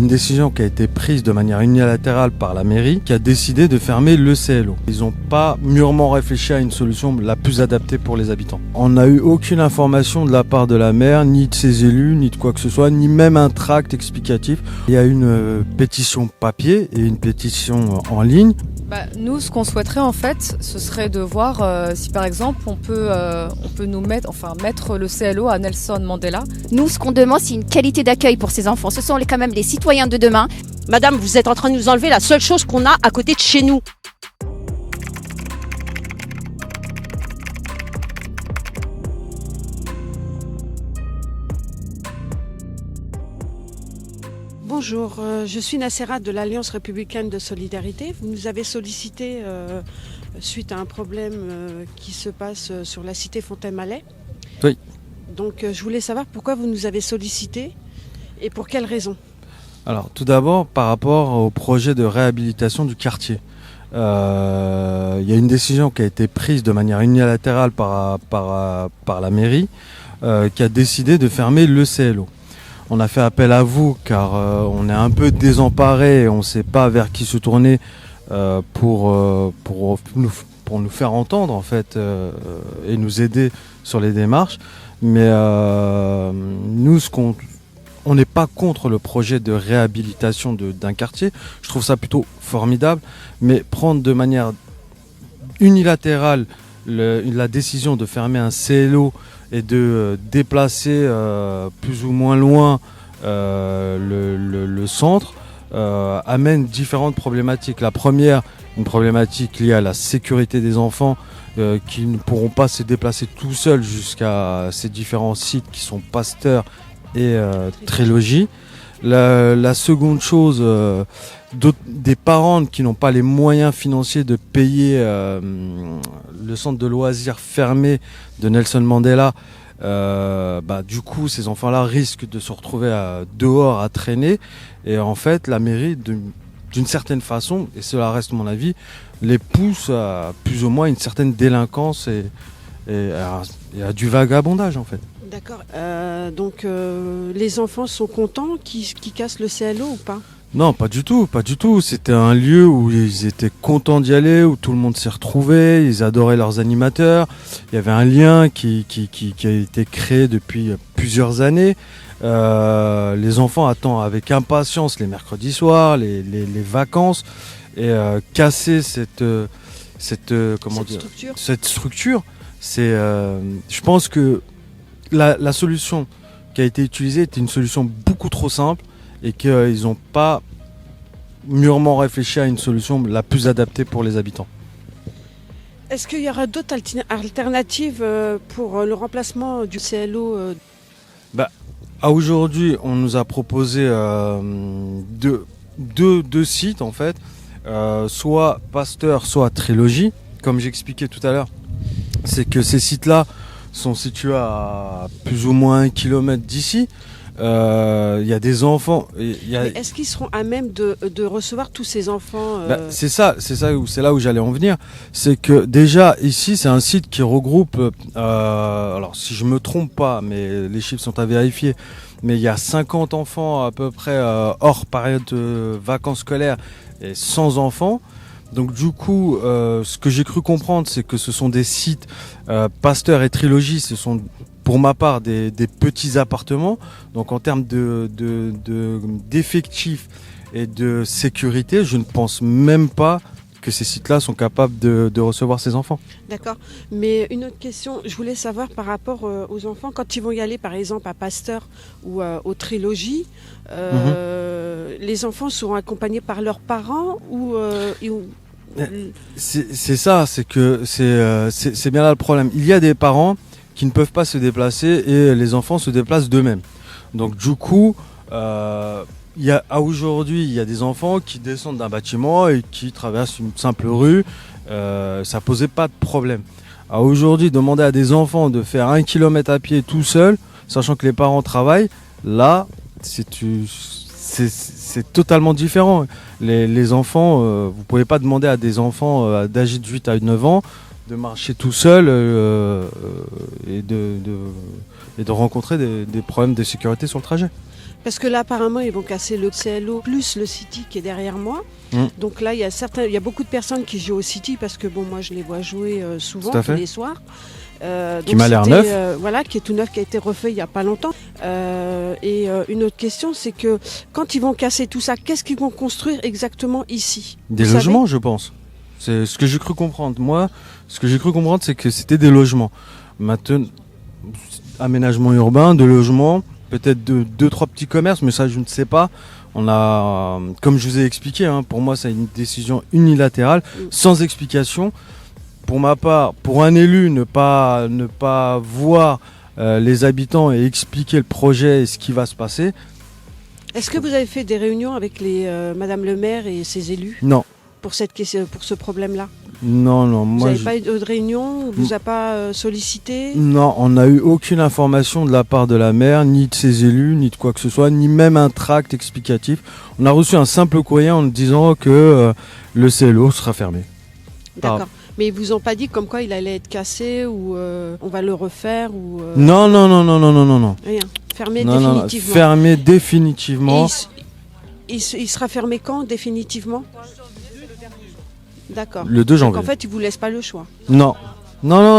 décision qui a été prise de manière unilatérale par la mairie qui a décidé de fermer le CLO. Ils n'ont pas mûrement réfléchi à une solution la plus adaptée pour les habitants. On n'a eu aucune information de la part de la maire, ni de ses élus, ni de quoi que ce soit, ni même un tract explicatif. Il y a une pétition papier et une pétition en ligne. Nous, ce qu'on souhaiterait en fait, ce serait de voir si par exemple on peut nous mettre le CLO à Nelson Mandela. Nous, ce qu'on demande, c'est une qualité d'accueil pour ces enfants. Ce sont quand même les citoyens de demain. Madame, vous êtes en train de nous enlever la seule chose qu'on a à côté de chez nous. Bonjour, je suis Nassera de l'Alliance républicaine de solidarité. Vous nous avez sollicité suite à un problème qui se passe sur la cité Fontaine-Mallet. Oui. Donc je voulais savoir pourquoi vous nous avez sollicité et pour quelles raisons. Alors tout d'abord par rapport au projet de réhabilitation du quartier. Il y a une décision qui a été prise de manière unilatérale par la mairie qui a décidé de fermer le CLO. On a fait appel à vous car on est un peu désemparés et on ne sait pas vers qui se tourner pour nous faire entendre en fait et nous aider sur les démarches. Mais nous, on n'est pas contre le projet de réhabilitation d'un quartier. Je trouve ça plutôt formidable. Mais prendre de manière unilatérale la décision de fermer un CLO et de déplacer plus ou moins loin le centre amène différentes problématiques. La première, une problématique liée à la sécurité des enfants qui ne pourront pas se déplacer tout seuls jusqu'à ces différents sites qui sont Pasteur et Trilogie. La seconde chose, des parents qui n'ont pas les moyens financiers de payer le centre de loisirs fermé de Nelson Mandela, du coup ces enfants-là risquent de se retrouver dehors à traîner et en fait la mairie d'une certaine façon, et cela reste mon avis, les pousse à plus ou moins une certaine délinquance et à du vagabondage en fait. D'accord. Donc les enfants sont contents qu'ils cassent le CLO ou pas ? Non, pas du tout, pas du tout. C'était un lieu où ils étaient contents d'y aller, où tout le monde s'est retrouvé, ils adoraient leurs animateurs. Il y avait un lien qui a été créé depuis plusieurs années. Les enfants attendent avec impatience les mercredis soirs, les vacances, et casser cette structure. C'est, je pense que la solution qui a été utilisée était une solution beaucoup trop simple et qu'ils n'ont pas mûrement réfléchi à une solution la plus adaptée pour les habitants. Est-ce qu'il y aura d'autres alternatives pour le remplacement du CLO À aujourd'hui, on nous a proposé deux sites en fait, soit Pasteur, soit Trilogie. Comme j'expliquais tout à l'heure, c'est que ces sites-là sont situés à plus ou moins 1 kilomètre d'ici. Il y a des enfants. Est-ce qu'ils seront à même de recevoir tous ces enfants c'est là où j'allais en venir. C'est que déjà ici, c'est un site qui regroupe. Alors si je me trompe pas, mais les chiffres sont à vérifier. Mais il y a 50 enfants à peu près hors période de vacances scolaires et 100 enfants. Donc du coup, ce que j'ai cru comprendre, c'est que ce sont des sites Pasteur et Trilogie, ce sont pour ma part des petits appartements. Donc en termes d'effectifs et de sécurité, je ne pense même pas que ces sites-là sont capables de recevoir ces enfants. D'accord. Mais une autre question, je voulais savoir par rapport aux enfants, quand ils vont y aller par exemple à Pasteur ou aux Trilogies, les enfants seront accompagnés par leurs parents ou c'est ça, c'est que c'est bien là le problème. Il y a des parents qui ne peuvent pas se déplacer et les enfants se déplacent d'eux-mêmes. Donc du coup, aujourd'hui, il y a des enfants qui descendent d'un bâtiment et qui traversent une simple rue. Ça posait pas de problème. Aujourd'hui, demander à des enfants de faire 1 kilomètre à pied tout seul, sachant que les parents travaillent, là, c'est totalement différent. Les enfants, vous pouvez pas demander à des enfants d'âge de 8 à 9 ans de marcher tout seul et de rencontrer des problèmes de sécurité sur le trajet. Parce que là, apparemment, ils vont casser le CLO plus le City qui est derrière moi. Donc là, il y a beaucoup de personnes qui jouent au City parce que bon, moi, je les vois jouer souvent tous les soirs. Qui m'a l'air neuf. Voilà, qui est tout neuf, qui a été refait il n'y a pas longtemps. Une autre question, c'est que quand ils vont casser tout ça, qu'est-ce qu'ils vont construire exactement ici? Des logements, je pense. C'est ce que j'ai cru comprendre. Moi, ce que j'ai cru comprendre, c'est que c'était des logements. Maintenant, aménagement urbain, de logements, peut-être deux, trois petits commerces, mais ça, je ne sais pas. On a, comme je vous ai expliqué, hein, pour moi, c'est une décision unilatérale, sans explication. Pour ma part, pour un élu, ne pas voir les habitants et expliquer le projet et ce qui va se passer. Est-ce que vous avez fait des réunions avec Madame le maire et ses élus? Non. Pour ce problème-là? Non. Vous n'avez pas eu de réunion? On vous a pas sollicité? Non, on n'a eu aucune information de la part de la maire, ni de ses élus, ni de quoi que ce soit, ni même un tract explicatif. On a reçu un simple courrier en nous disant que le CLO sera fermé. D'accord. Mais ils vous ont pas dit comme quoi il allait être cassé ou on va le refaire ou Non. Rien. Fermé non, définitivement. Non, fermé définitivement. Et il sera fermé quand définitivement? D'accord. Le 2 janvier. Donc en fait, ils vous laissent pas le choix. Non,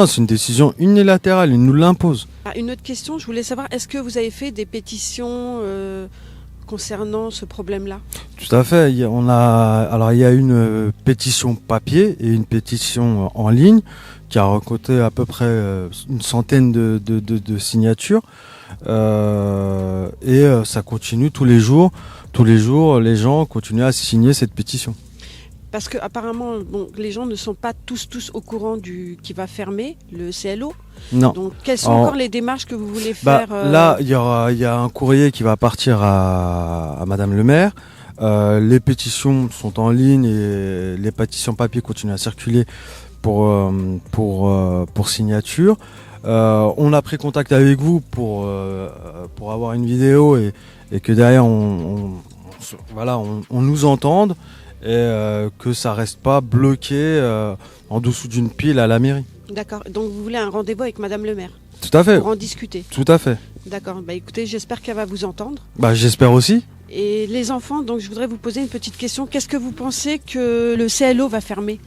c'est une décision unilatérale, ils nous l'imposent. Une autre question, je voulais savoir, est-ce que vous avez fait des pétitions concernant ce problème-là? Tout à fait. Il y a une pétition papier et une pétition en ligne qui a récolté à peu près une centaine de signatures. Ça continue tous les jours. Tous les jours, les gens continuent à signer cette pétition. Parce que apparemment, les gens ne sont pas tous au courant qui va fermer le CLO. Non. Donc, quelles sont encore les démarches que vous voulez faire Là, il y a un courrier qui va partir à Madame le maire. Les pétitions sont en ligne et les pétitions papier continuent à circuler pour signature. On a pris contact avec vous pour avoir une vidéo et que derrière on nous entende. Et que ça reste pas bloqué en dessous d'une pile à la mairie. D'accord. Donc vous voulez un rendez-vous avec Madame le maire? Tout à fait. Pour en discuter? Tout à fait. D'accord. Écoutez, j'espère qu'elle va vous entendre. J'espère aussi. Et les enfants, donc je voudrais vous poser une petite question. Qu'est-ce que vous pensez que le CLO va fermer?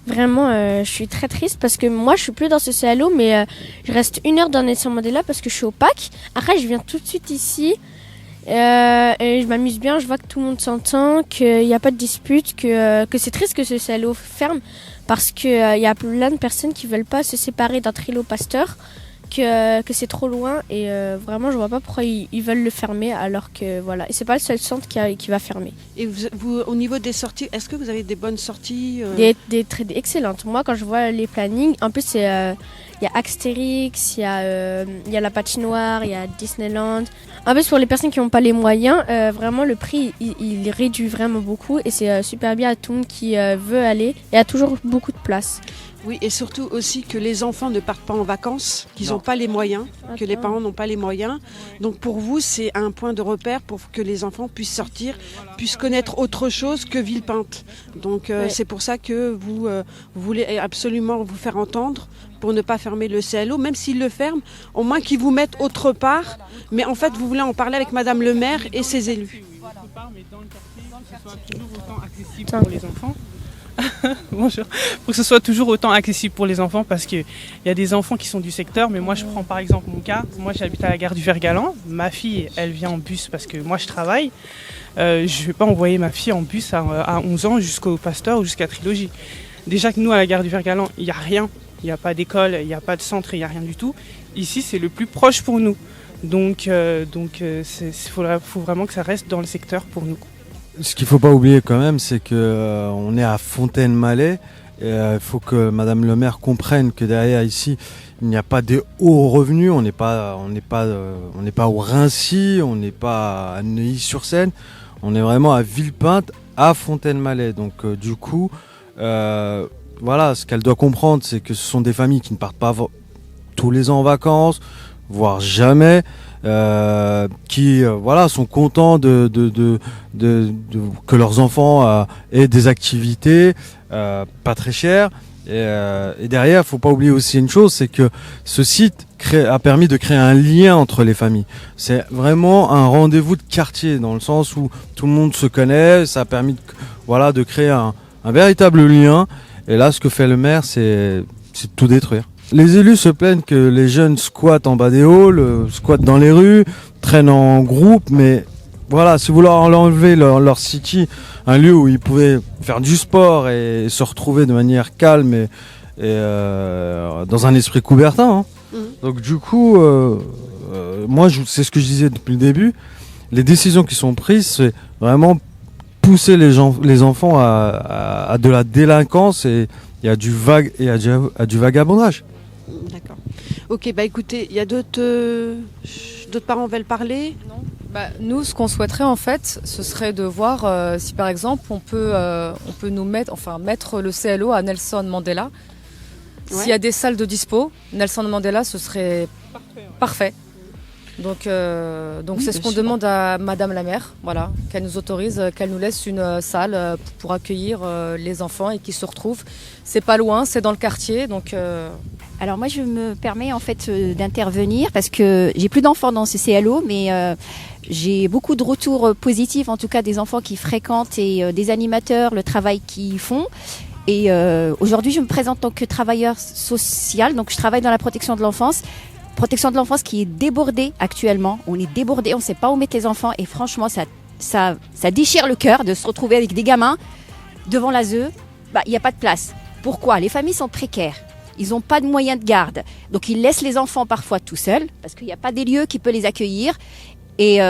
Vraiment, je suis très triste parce que moi, je suis plus dans ce CLO, mais je reste 1 heure dans Nelson Mandela parce que je suis au PAC. Après, je viens tout de suite ici. Et je m'amuse bien, je vois que tout le monde s'entend, qu'il n'y a pas de dispute, que c'est triste que ce CLO ferme parce qu'il y a plein de personnes qui ne veulent pas se séparer d'un Trilo Pasteur, que c'est trop loin et vraiment je vois pas pourquoi ils veulent le fermer alors que voilà. Et c'est pas le seul centre qui va fermer. Et vous, au niveau des sorties, est-ce que vous avez des bonnes sorties Des très excellentes. Moi quand je vois les plannings, en plus c'est... il y a Astérix, il y a la patinoire, il y a Disneyland. En plus, pour les personnes qui n'ont pas les moyens, vraiment le prix il réduit vraiment beaucoup et c'est super bien à tout le monde qui veut aller. Il y a toujours beaucoup de place. Oui, et surtout aussi que les enfants ne partent pas en vacances, qu'ils n'ont pas les moyens, que les parents n'ont pas les moyens. Donc pour vous, c'est un point de repère pour que les enfants puissent sortir, puissent connaître autre chose que Villepinte. Donc c'est pour ça que vous voulez absolument vous faire entendre pour ne pas fermer le CLO, même s'ils le ferment, au moins qu'ils vous mettent autre part. Mais en fait, vous voulez en parler avec Madame le maire et ses élus. Mais dans le quartier, que ce soit toujours autant accessible pour les enfants. Bonjour. Pour que ce soit toujours autant accessible pour les enfants parce qu'il y a des enfants qui sont du secteur, mais moi je prends par exemple mon cas. Moi j'habite à la gare du Vert-Galant. Ma fille, elle vient en bus parce que moi je travaille. Je ne vais pas envoyer ma fille en bus à 11 ans jusqu'au Pasteur ou jusqu'à Trilogie. Déjà que nous à la gare du Vert-Galant, il n'y a rien. Il n'y a pas d'école, il n'y a pas de centre, il n'y a rien du tout. Ici c'est le plus proche pour nous. Donc faut vraiment que ça reste dans le secteur pour nous. Ce qu'il ne faut pas oublier quand même, c'est qu'on est à Fontaine-Mallet. Il faut que Madame le maire comprenne que derrière ici, il n'y a pas des hauts revenus. On n'est pas au Rincy, on n'est pas à Neuilly-sur-Seine. On est vraiment à Villepinte, à Fontaine-Mallet. Donc du coup, voilà, ce qu'elle doit comprendre, c'est que ce sont des familles qui ne partent pas tous les ans en vacances, voire jamais. Qui sont contents que leurs enfants aient des activités pas très chères et derrière faut pas oublier aussi une chose, c'est que ce site a permis de créer un lien entre les familles. C'est vraiment un rendez-vous de quartier dans le sens où tout le monde se connaît. Ça a permis de créer un véritable lien. Et là, ce que fait le maire, c'est de tout détruire. Les élus se plaignent que les jeunes squattent en bas des halls, squattent dans les rues, traînent en groupe, mais voilà, si vous leur enlevez leur city, un lieu où ils pouvaient faire du sport et se retrouver de manière calme et dans un esprit coubertin. Hein. Donc du coup, moi, c'est ce que je disais depuis le début, les décisions qui sont prises, c'est vraiment pousser les enfants à de la délinquance et à du vagabondage. D'accord. Ok, bah écoutez, il y a d'autres parents veulent parler? Non. Nous, ce qu'on souhaiterait en fait, ce serait de voir si par exemple on peut nous mettre le CLO à Nelson Mandela. Ouais. S'il y a des salles de dispo, Nelson Mandela, ce serait parfait. Donc c'est ce qu'on demande à Madame la maire, voilà, qu'elle nous autorise, qu'elle nous laisse une salle pour accueillir les enfants et qu'ils se retrouvent. C'est pas loin, c'est dans le quartier, donc. Alors moi je me permets en fait d'intervenir parce que j'ai plus d'enfants dans ce CLO, mais j'ai beaucoup de retours positifs, en tout cas des enfants qui fréquentent et des animateurs, le travail qu'ils font. Et aujourd'hui je me présente en tant que travailleur social, donc je travaille dans la protection de l'enfance. Protection de l'enfance qui est débordée actuellement. On est débordé, on ne sait pas où mettre les enfants et franchement ça déchire le cœur de se retrouver avec des gamins devant l'ASE. Il n'y a pas de place. Pourquoi? Les familles sont précaires. Ils n'ont pas de moyens de garde. Donc ils laissent les enfants parfois tout seuls parce qu'il n'y a pas des lieux qui peuvent les accueillir. Et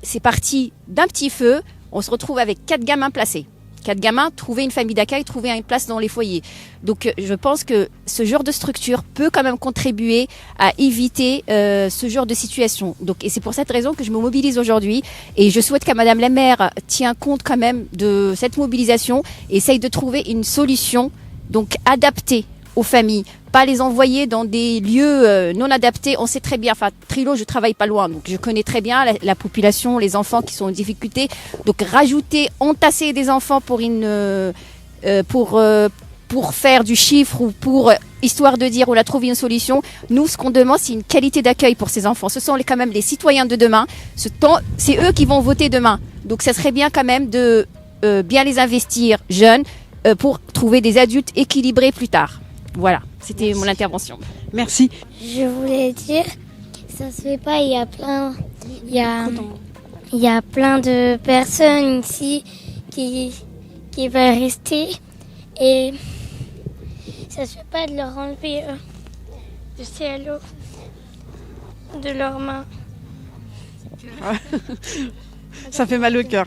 c'est parti d'un petit feu. On se retrouve avec 4 gamins placés. 4 gamins, trouver une famille d'accueil, trouver une place dans les foyers. Donc je pense que ce genre de structure peut quand même contribuer à éviter ce genre de situation. Et c'est pour cette raison que je me mobilise aujourd'hui et je souhaite que Madame la maire tienne compte quand même de cette mobilisation et essaye de trouver une solution donc adaptée aux familles, pas les envoyer dans des lieux non adaptés. On sait très bien, Trilo, je travaille pas loin, donc je connais très bien la population, les enfants qui sont en difficulté. Donc entasser des enfants pour faire du chiffre ou pour histoire de dire on a trouvé une solution. Nous, ce qu'on demande, c'est une qualité d'accueil pour ces enfants. Ce sont quand même les citoyens de demain. C'est eux qui vont voter demain. Donc ça serait bien quand même de bien les investir jeunes pour trouver des adultes équilibrés plus tard. Voilà, c'était mon intervention. Merci. Je voulais dire, ça se fait pas, il y a plein de personnes ici qui veulent rester et ça se fait pas de leur enlever le CLO de leurs mains. Ça fait mal au cœur.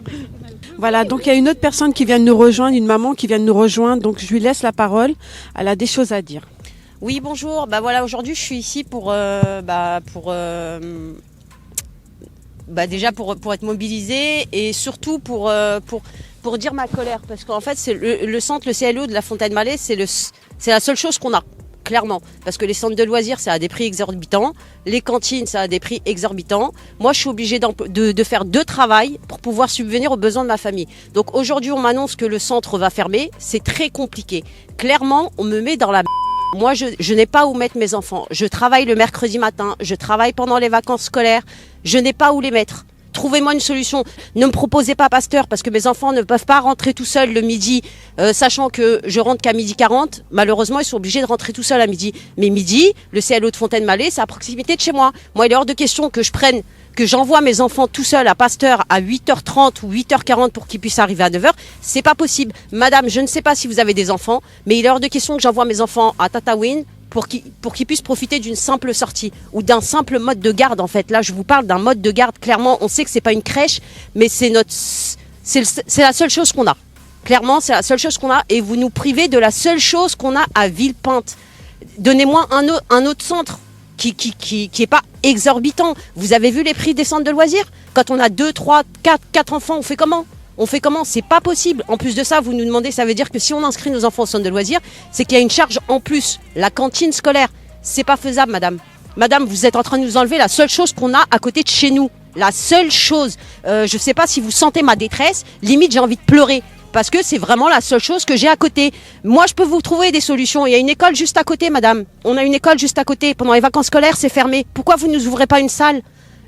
Voilà, donc il y a une autre personne qui vient de nous rejoindre, une maman qui vient de nous rejoindre, donc je lui laisse la parole, elle a des choses à dire. Oui, bonjour. Aujourd'hui, je suis ici pour être mobilisée et surtout pour dire ma colère, parce qu'en fait, c'est le centre, le CLO de la Fontaine-Mallet, c'est la seule chose qu'on a. Clairement, parce que les centres de loisirs, ça a des prix exorbitants, les cantines, ça a des prix exorbitants. Moi, je suis obligée de faire 2 travails pour pouvoir subvenir aux besoins de ma famille. Donc aujourd'hui, on m'annonce que le centre va fermer, c'est très compliqué. Clairement, on me met dans la... Moi, je n'ai pas où mettre mes enfants. Je travaille le mercredi matin, je travaille pendant les vacances scolaires, je n'ai pas où les mettre. Trouvez-moi une solution. Ne me proposez pas Pasteur parce que mes enfants ne peuvent pas rentrer tout seuls le midi, sachant que je rentre qu'à 12h40. Malheureusement, ils sont obligés de rentrer tout seuls à midi. Mais midi, le CLO de Fontaine-Mallet, c'est à proximité de chez moi. Moi, il est hors de question que j'envoie mes enfants tout seuls à Pasteur à 8h30 ou 8h40 pour qu'ils puissent arriver à 9h. C'est pas possible. Madame, je ne sais pas si vous avez des enfants, mais il est hors de question que j'envoie mes enfants à Tataouine pour qu'ils puissent profiter d'une simple sortie ou d'un simple mode de garde. En fait, là, je vous parle d'un mode de garde. Clairement, on sait que c'est pas une crèche, mais c'est la seule chose qu'on a. Clairement, c'est la seule chose qu'on a, et vous nous privez de la seule chose qu'on a à Villepinte. Donnez-moi un autre centre qui est pas exorbitant. Vous avez vu les prix des centres de loisirs? Quand on a 2, 3, 4 enfants, on fait comment? C'est pas possible. En plus de ça, vous nous demandez, ça veut dire que si on inscrit nos enfants au centre de loisirs, c'est qu'il y a une charge en plus. La cantine scolaire, c'est pas faisable, madame. Madame, vous êtes en train de nous enlever la seule chose qu'on a à côté de chez nous. La seule chose. Je sais pas si vous sentez ma détresse. Limite, j'ai envie de pleurer. parce que c'est vraiment la seule chose que j'ai à côté. Moi, je peux vous trouver des solutions. Il y a une école juste à côté, madame. On a une école juste à côté. Pendant les vacances scolaires, c'est fermé. Pourquoi vous ne nous ouvrez pas une salle ?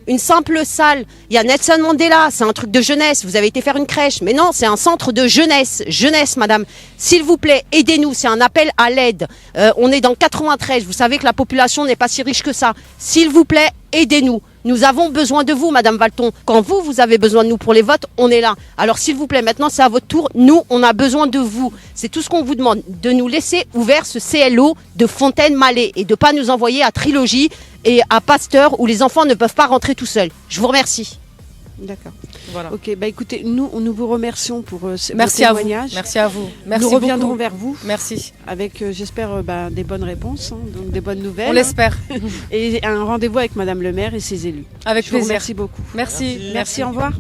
Une simple salle. Il y a Nelson Mandela, c'est un truc de jeunesse. Vous avez été faire une crèche. Mais non, c'est un centre de jeunesse. Jeunesse, madame. S'il vous plaît, aidez-nous. C'est un appel à l'aide. On est dans le 93. Vous savez que la population n'est pas si riche que ça. S'il vous plaît, aidez-nous. Nous avons besoin de vous, madame Valton. Quand vous avez besoin de nous pour les votes, on est là. Alors, s'il vous plaît, maintenant, c'est à votre tour. Nous, on a besoin de vous. C'est tout ce qu'on vous demande. De nous laisser ouvert ce CLO de Fontaine-Mallet et de pas nous envoyer à Trilogie et à Pasteur où les enfants ne peuvent pas rentrer tout seuls. Je vous remercie. D'accord. Voilà. Ok, bah écoutez, nous vous remercions pour ce Merci à vous. témoignage. Merci à vous. Merci Nous reviendrons beaucoup. vers vous Merci. avec, j'espère, des bonnes réponses, hein, donc des bonnes nouvelles. On l'espère. Et un rendez-vous avec Madame le maire et ses élus. Avec Je vous plaisir. remercie beaucoup. Merci. Merci, au revoir.